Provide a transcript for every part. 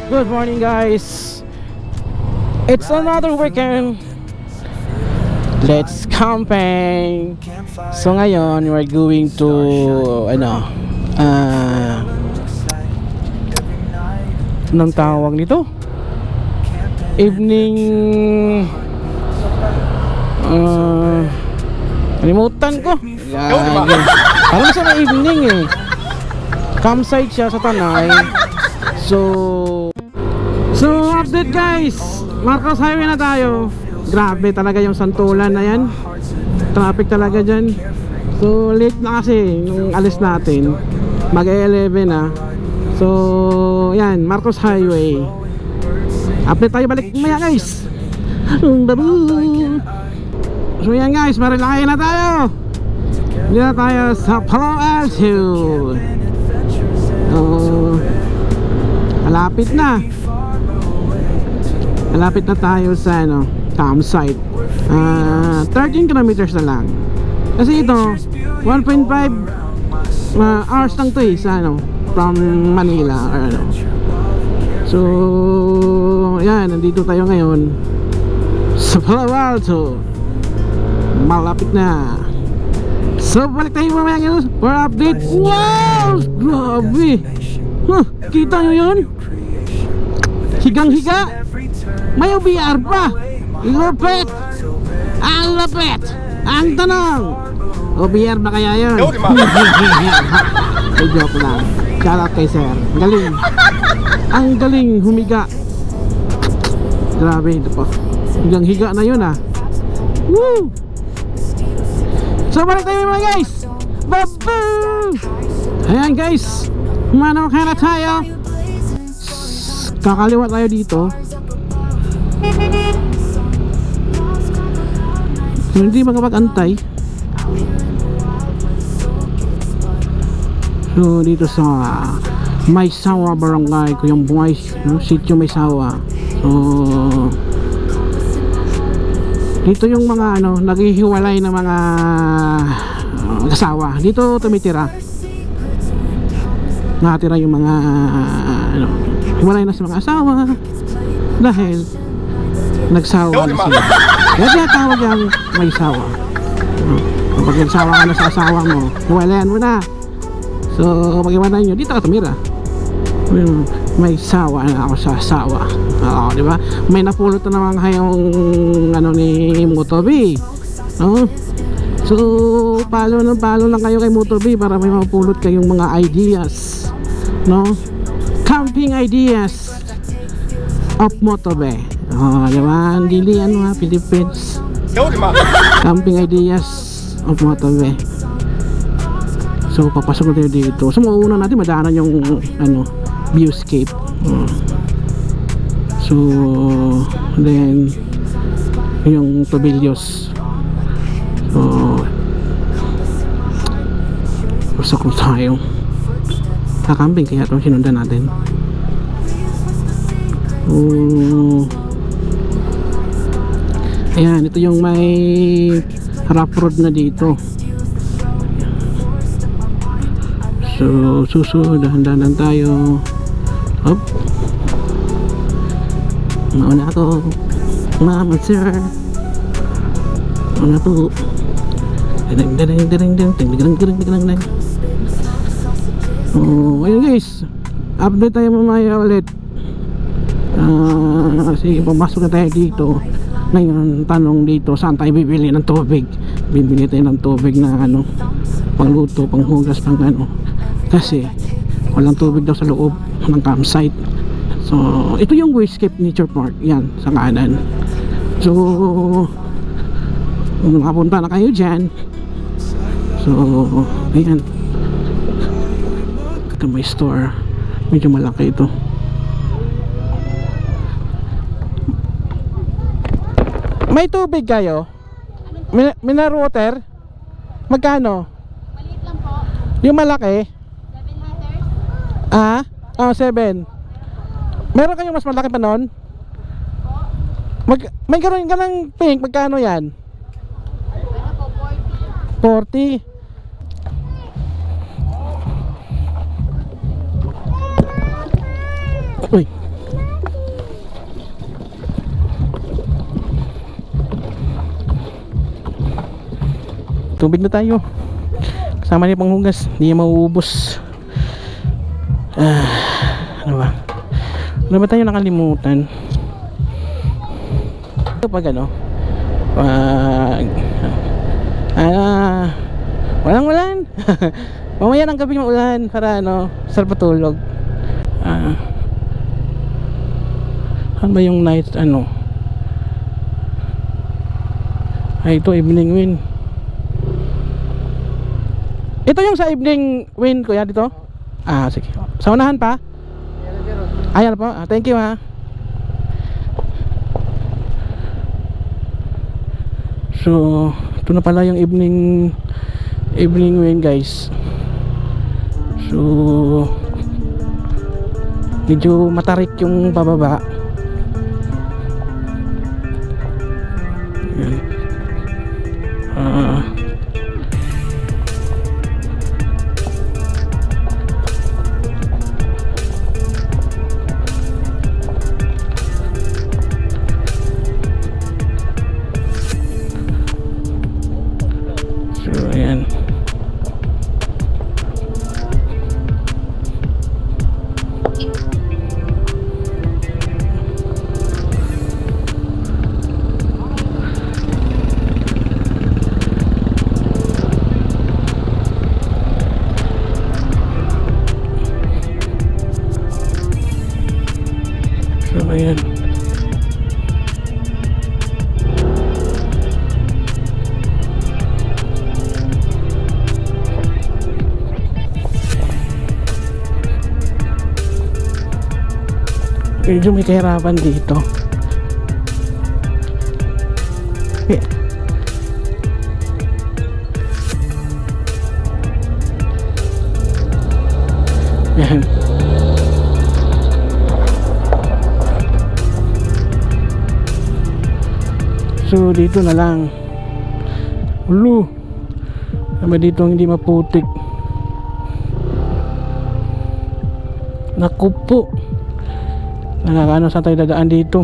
Good morning, guys. It's another weekend. Let's camping. So ngayon we're going to anong tawag nito? Evening kalimutan ko. Parang sa evening eh. Campsite siya sa Tanay. So update guys, Marcos Highway na tayo. Grabe talaga yung santulan na yan. Traffic talaga dyan. So late na kasi nung alis natin. Mag-11 na. So yan, Marcos Highway. Update tayo balik maya guys. So yan guys, marilakay na tayo. Hindi na tayo sa Palo Alto. Malapit na. Malapit na tayo sa campsite. 13 kilometers na lang. Kasi ito 1.5 hours lang to sa from Manila or So yan, nandito tayo ngayon sa Palo Alto. Malapit na. So balik tayo mamaya ngayon for update. Wow! Grabe! Kita nyo yun? Higang-higa. May OBR pa. Lupit. Ang lupit. Ang tanong, OBR ba kaya yun? Ay, joke lang. Shout out kay sir. Galing. Ang galing humiga. Grabe ito pa. Higang-higa na yun Woo! So balik tayo mga guys. Baboom! Ayan guys, humanaw ka na tayo. Kakaliwa tayo dito. Hindi makapag-antay. So dito sa Maysawa Barangay Kuyang Bungay, Sitio Maysawa. So dito yung mga naghihiwalay na mga asawa. Dito tumitira. Nakatira yung mga hiwalay na sa mga asawa dahil nagsawa na sila. Kaya tinatawag yung may sawa. Kapag nagsawa ka na sa asawa mo, hiwalayan mo na. So pag iwanan nyo, dito ka tumira. May sawa na ako sa asawa. Oo, di ba? May napulot na naman kayong ni Motobi. So palo lang kayo kay Motobi para may mapulot kayong mga ideas. Camping ideas of Motobi. Di ba? Dili Philippines. Camping ideas of Motobi. So papasok na tayo dito. So mauuna natin madaanan yung viewscape. So then yung Tobillos. So pasok na tayo. Kakamping kaya itong sinundan natin. Ayan, ito yung may rough road na dito. So dahan-dahan tayo. Up. Mauna ako. Mama sir. Mauna po. Ayun guys, update tayo mamaya ulit. Kasi pumasok na tayo dito. Ngayon tanong dito, saan tayo bibili ng tubig? Bibili tayo ng tubig na pangluto, panghugas, kasi walang tubig daw sa loob ng campsite. So ito yung Wayscape Nature Park, yan sa kanan. So kung nakapunta na kayo dyan, so ayan, ito may store, medyo malaki ito. May tubig kayo? Mineral water? Magkano? Maliit lang po. Yung malaki? 7. Meron kayong mas malaki pa nun? May karoon ka ng pink, magkano yan? Ano po, 40. Uy. tubig na tayo. Kasama niya panghugas, hindi niya mauubos. Ano ba? Ano ba tayo nakalimutan? Pag ano, pag walang ulan. Mamaya ng gabi maulan para ano, sarap matulog. Ano ba yung night ano? Ay, ito evening wind. Ito yung sa evening wind kuya dito? Sige. Sa unahan pa? Ayan po. Thank you ha. So, ito na pala yung evening wind guys. So, medyo matarik yung pababa. Ayan. So, ayan. So, ayan. Medyo may kahirapan dito. Yan. So dito na lang. Ulo. Sama dito ang hindi maputik. Naku po. Nakakaano saan tayo dadaan dito?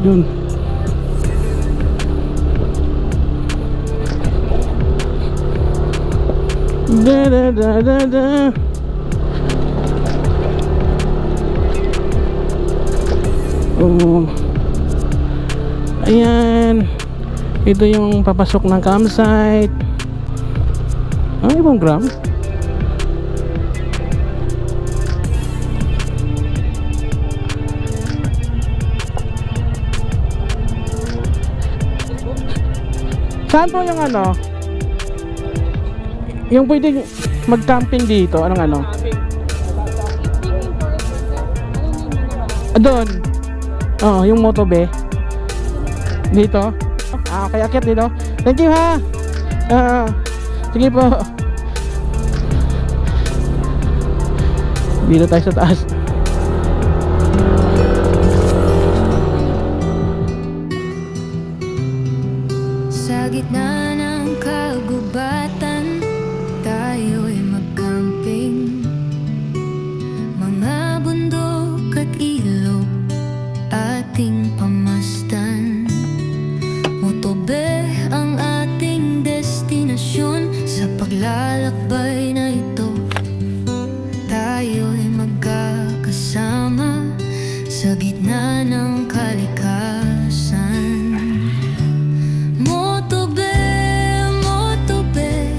Yun. Da da da da da. Oh. Ayan. Ito yung papasok ng campsite. Ibang gram. Saan po yung ano? Yung pwede mag-camping dito? Anong ano? Doon. Oo, yung motobe. Dito. Okay, akyat dito. Thank you ha. Sige po. Dito tayo sa taas. Sa gitna ng kagubatan, tayo'y mag-camping. Mga bundok at ilog, ating pamasdan. Motobe ang ating destinasyon. Sa paglalakbay na ito, tayo'y magkakasama sa gitna ng kalikasan. Motobe, motobe,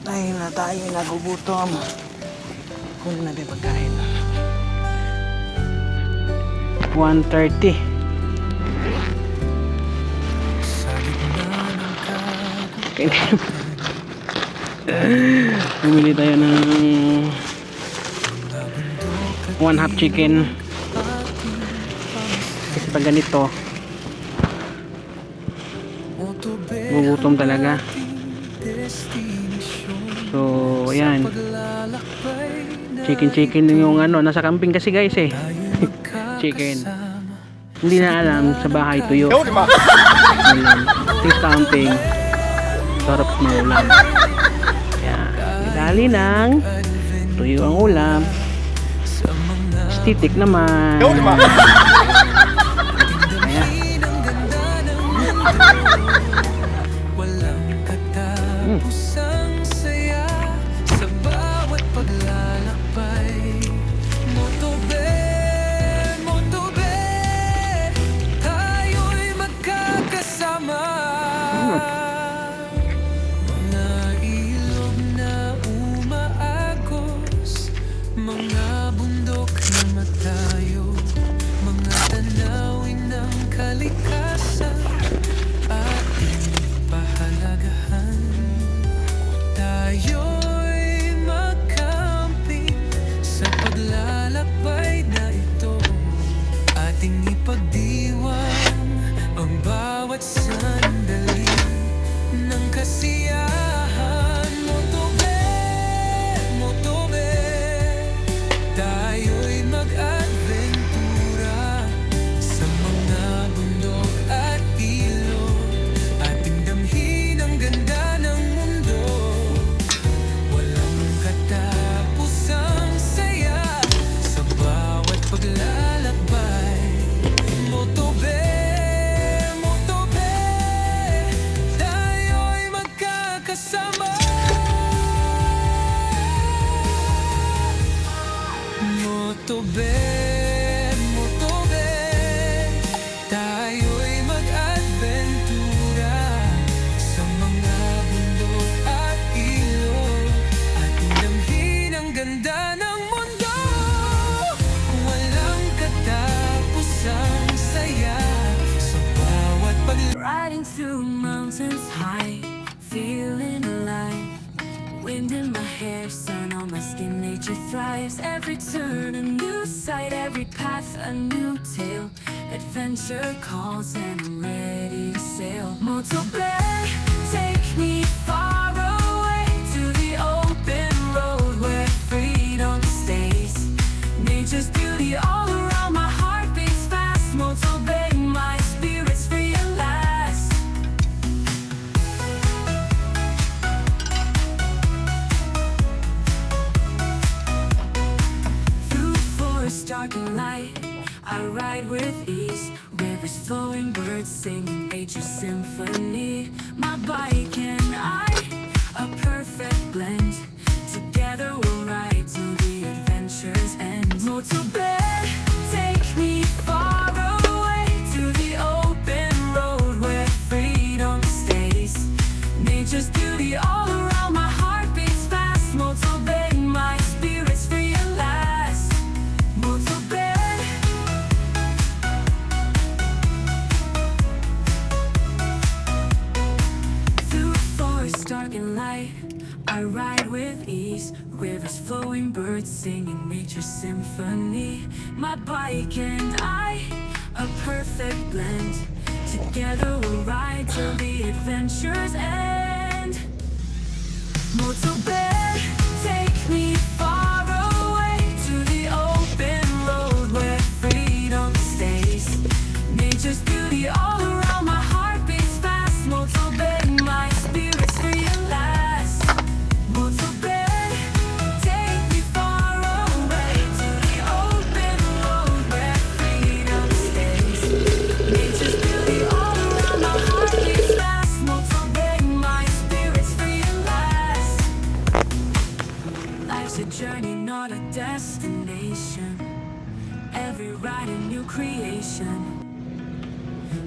Dahil na tayo nagugutom. Kunin natin pagkain. 1:30. Bumili tayo ng 1/2 chicken. Kasi pag ganito, gugutom talaga. So, ayan. Chicken yung ano, nasa camping kasi guys eh. Chicken. Hindi na alam sa bahay tuyo. Ulam. This camping. Sarap na ulam. Ayan. Dali ng tuyo ang ulam. Stitik naman. Ayan. Pusang saya sa bawat paglalakbay. Motobe, motobe, tayo'y magkakasama. Mga ilog na umaagos, mga bundok na matayo, mga tanawin ng kalikasan ating pahalagahan. Tayo'y magkamping sa paglalakbay na ito. Ating ipagdiwang ang bawat sandali ng kasiyahan. Motobe, motobe, tayo'y mag-adventura sa mga bundok at ilog. Ating damhin ang ganda ng mundo. Walang katapusang saya sa bawat paglalakbay. Motobe, motobe, tayo'y magkakasama. Motobe, motobe, tayo'y mag-adventura sa mga bundok at ilog. Ating damhin ang ganda ng mundo. Walang katapusang saya sa bawat Riding through mountains high, feeling alive. Wind in my hair, sun on my skin, nature thrives. Every turn a new sight, every path a new tale. Adventure calls and I'm ready to sail. Motobe, take me far away to the open road where freedom stays. Nature's beauty all around, my heart beats fast. Motobe, my spirit's realized. Through forest dark and light, I ride with ease. Rivers flowing, birds singing, nature's symphony. My bike and I, a perfect blend. Together we'll ride till the adventure's end. Motobe, take me far away to the open road where freedom stays. Nature's beauty all around, my heart beats fast. Motobe, my spirit's realized. Motobe. Through forest dark and light, I ride with ease. Rivers flowing, birds singing, nature's symphony. My bike and I, a perfect blend. Together we'll ride till the adventure's end. Motobe, take me far away to the open road where freedom stays. Nature's beauty all around, my heart beats fast. Motobe, my spirit's realized. Motobe, take me far away to the open road where freedom stays. Nature's beauty all around, my heart beats fast. Motobe, my spirit's realized. Life's a journey, not a destination. Every ride a new creation.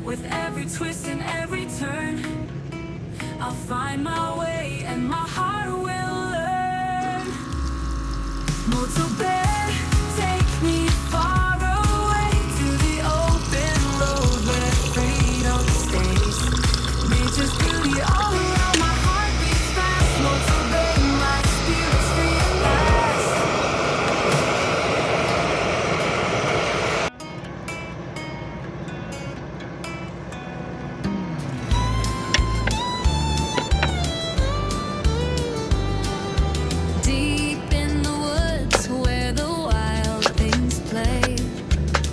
With every twist and every turn, I'll find my way and my heart will Motor bed, take me far away to the open road where freedom stays. Nature's beauty all around, my heart beats fast. Motor bed, my spirit's free at last. Deep in the woods where the wild things play,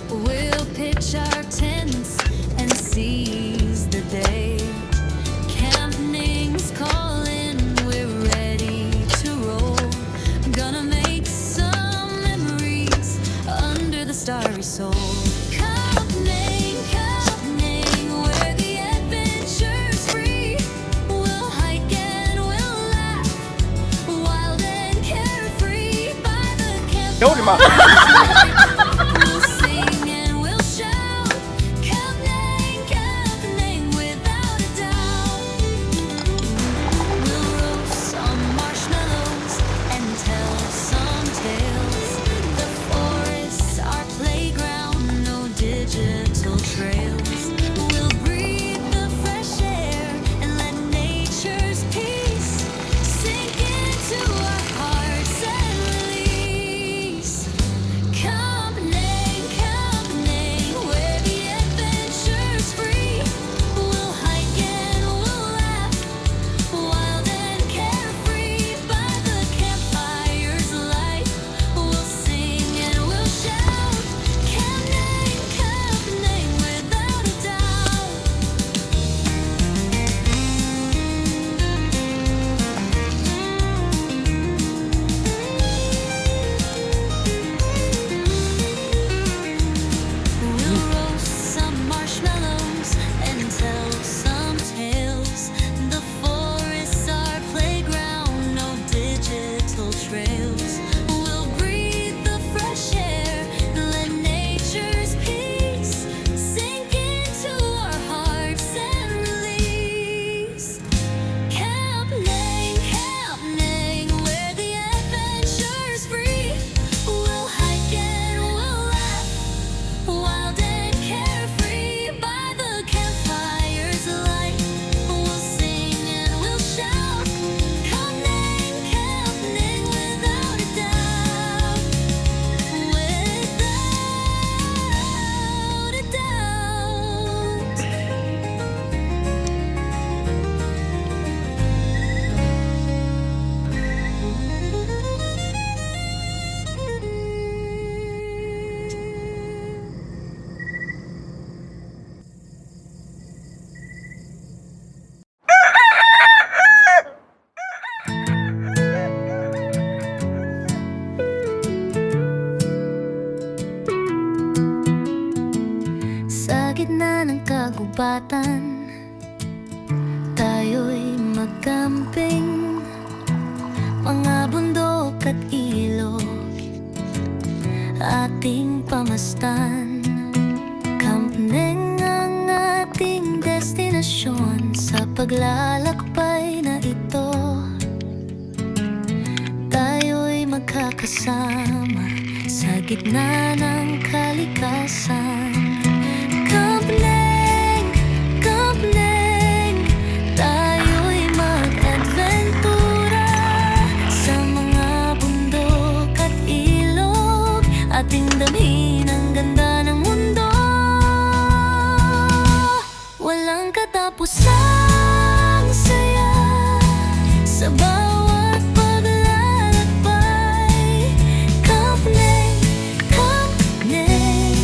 we'll pitch our tents and seize the day. Camping's calling, we're ready to roll. Gonna make some memories under the starry soul. Camping, camping, where the adventure's free. We'll hike and we'll laugh, wild and carefree by the campfire. We'll sing and we'll shout, camping, camping, without a doubt. We'll roast some marshmallows and tell some tales. The forest's our playground, no digital trails. We'll breathe the fresh air and let nature's peace sink into our hearts and release. Company, company, where the adventure's free. We'll hike and we'll laugh, wild and carefree by the campfire's light. We'll sing and we'll shout, company, company, without a doubt. We'll roast some marshmallows and tell some tales. The forest's our playground, no digital trails. We'll breathe the fresh air, let nature's peace sink into our hearts and release. Camping, camping, where the adventure's free. We'll hike and we'll laugh, wild and carefree by the campfire's light. We'll sing and we'll shout, camping, camping, without a doubt. Without a doubt. Sa gitna ng kagubatan, tayo'y magcamping. Mga bundok at ilog, ating pamastan. Camping ang ating destinasyon sa paglalakbay na ito. Tayo'y magkakasama sa gitna ng kalikasan. Camping, camping, tayo'y mag-adventura sa mga bundok at ilog, ating damhin ang ganda ng mundo. Walang katapusang saya sa bawat paglalakbay. Camping, camping,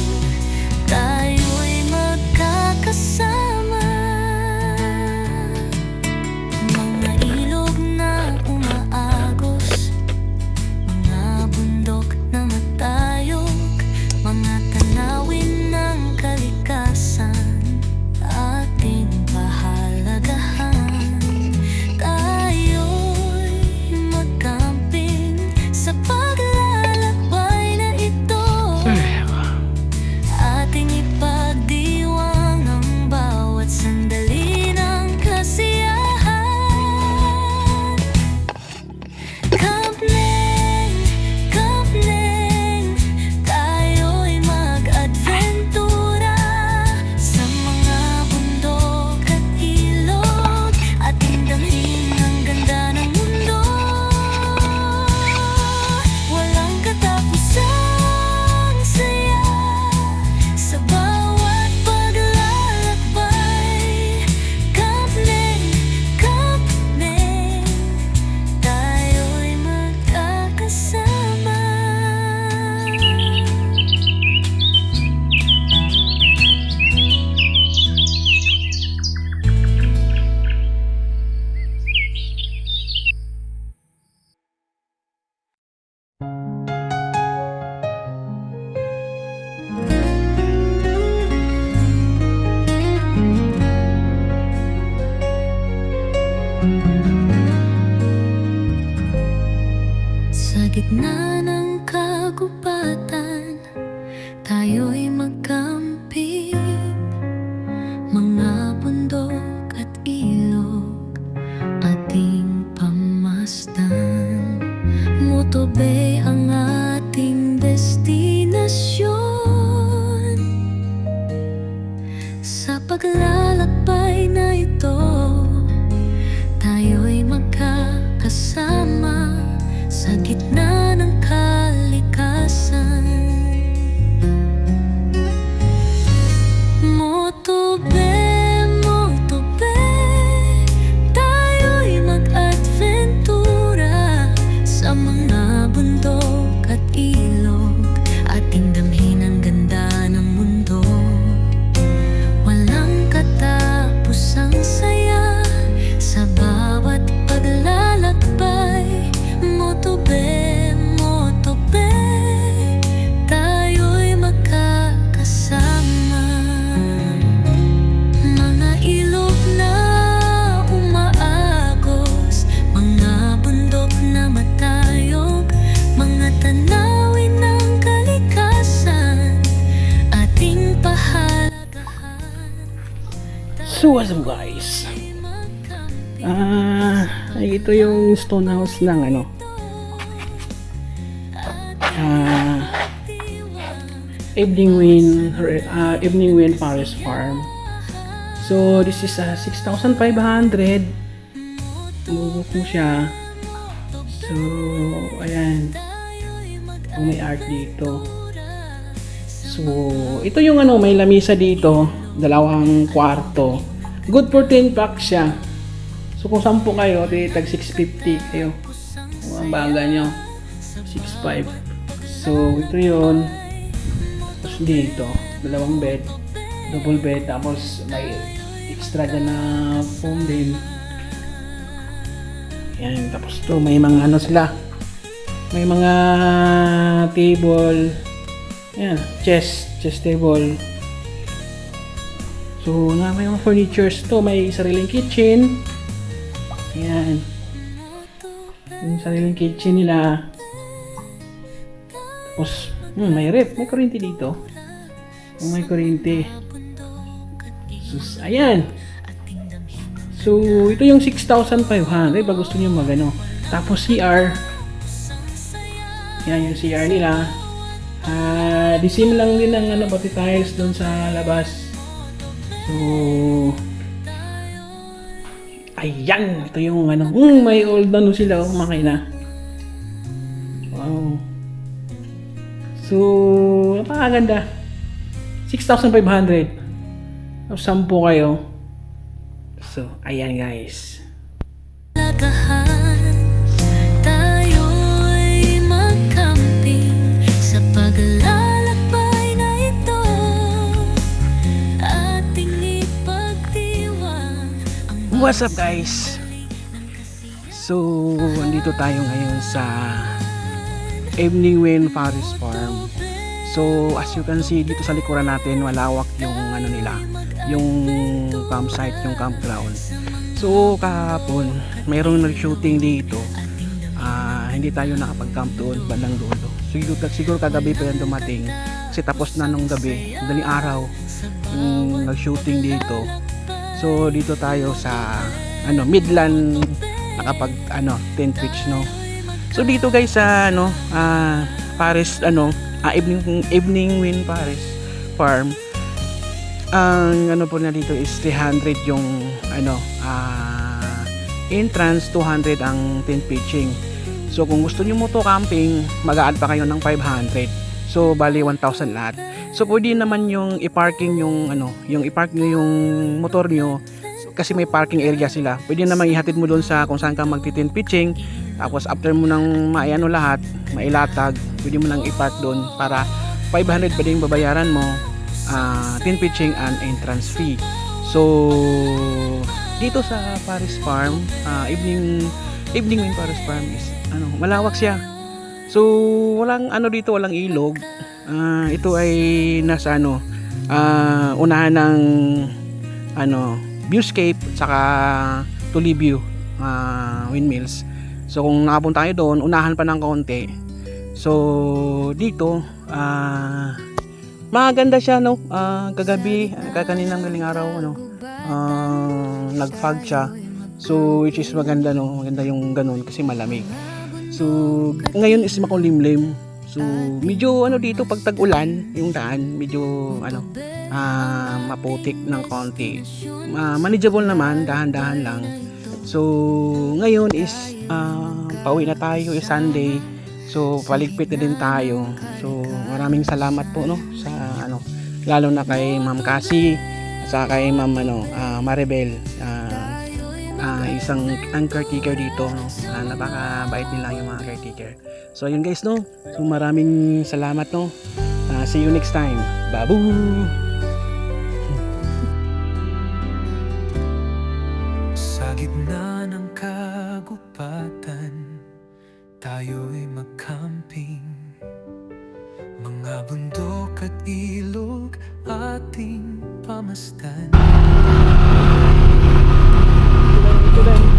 gitna ng kagubatan, tayo'y magkamping. Mga bundok at ilog, ating pamasdan. Moto Bay ang ating destinasyon. Sa paglalakbay na ito, tayo'y magkakasama sa gitna ng kalikasan. Moto Bay, tayo'y mag-adventura sa mga bundok at ilog, ating damhin ang ganda ng mundo. Walang katapusang saya sa bawat paglalakbay. Moto Bay, tayo'y magkakasama. Mga ilog na umaagos, mga bundok na matayog, mga tanawin ng kalikasan, ating pahalagahan. So what's up guys? Ito yung stone house ng ano, Evening Wind Forest Farm. So this is 6,500. Bubuk mo siya. So ayan, kung may art dito. So ito yung ano, may lamisa dito, 2 kwarto. Good for 10 packs siya. So kung 10 kayo, tag 650 kayo. Kung ang baga nyo, 6.5. So ito yun. Tapos dito, 2 bed, double bed, tapos may extra dyan na foam din. Yan, tapos to may mga ano sila, may mga table, yan, chest table. So may mga furnitures to, may sariling kitchen. Yan, yung sariling kitchen nila. Tapos may ref, may kuryente dito. May kuryente. Sus, ayan. So ito yung 6,500 pag gusto niyo magano. Tapos CR. Yan yung CR nila. Disim lang din ng ano, pati tiles doon sa labas. So ayan, ito yung ano, may old ano sila, makina. Wow. So napakaganda. 6,500. Tapos 10 kayo. So ayan guys. Tayo'y magkamping sa paglalakbay na ito, ating ipagdiwang. What's up guys? So andito tayo ngayon sa Evening Wind Forest Farm. So as you can see dito sa likuran natin, malawak yung ano nila, yung campsite, yung campground. So kahapon mayroong nag-shooting dito. Hindi tayo nakapag-camp doon, bandang dulo. Siguro kagabi pa yan dumating kasi tapos na nung gabi, madaling araw yung nag-shooting dito. So dito tayo sa ano, Midland, nakapag ano, tent pitch, no. So dito guys sa ano, Forest ano, Evening Wind Forest Farm. Ang ano po na dito is 300 yung ano, entrance, 200 ang tent pitching. So kung gusto niyo moto camping, mag-a-add pa kayo ng 500. So bali 1,000 lahat. So pwede naman yung i-parking yung ano, yung i-park niyo yung motor niyo kasi may parking area sila. Pwede naman ihatid mo doon sa kung saan ka magti-tent pitching. Tapos after mo nang maayano lahat, mailatag, pwede mo nang i-park doon para 500 pa din babayaran mo, tent pitching and entrance fee. So dito sa Forest Farm, Evening Wind Forest Farm is ano, malawak siya. So walang ano dito, walang ilog. Ito ay nasa ano, unahan ng ano, viewscape saka Tulibio windmills. So kung nakapunta tayo doon, unahan pa ng konti. So dito, maganda siya, no? Kagabi, kaninang galing araw, ano, nag-fog siya. So which is maganda, no? Maganda yung ganun kasi malamig. So ngayon is makulimlim. So medyo ano dito pag tag-ulan, yung daan medyo ano, maputik ng konti. Manageable naman, dahan-dahan lang. So ngayon is pauwi na tayo, is Sunday. So paligpit na din tayo. So maraming salamat po, no, sa ano, lalo na kay Ma'am Cassie, sa kay Ma'am Maribel, isang caretaker dito, no. Napakabait nila yung mga caretaker. So ayun guys, no. So maraming salamat, no. See you next time. Babu. Sa gitna ng kagubatan, tayo'y magcamping. Mga bundok at ilog ating pamasdan. Ito din.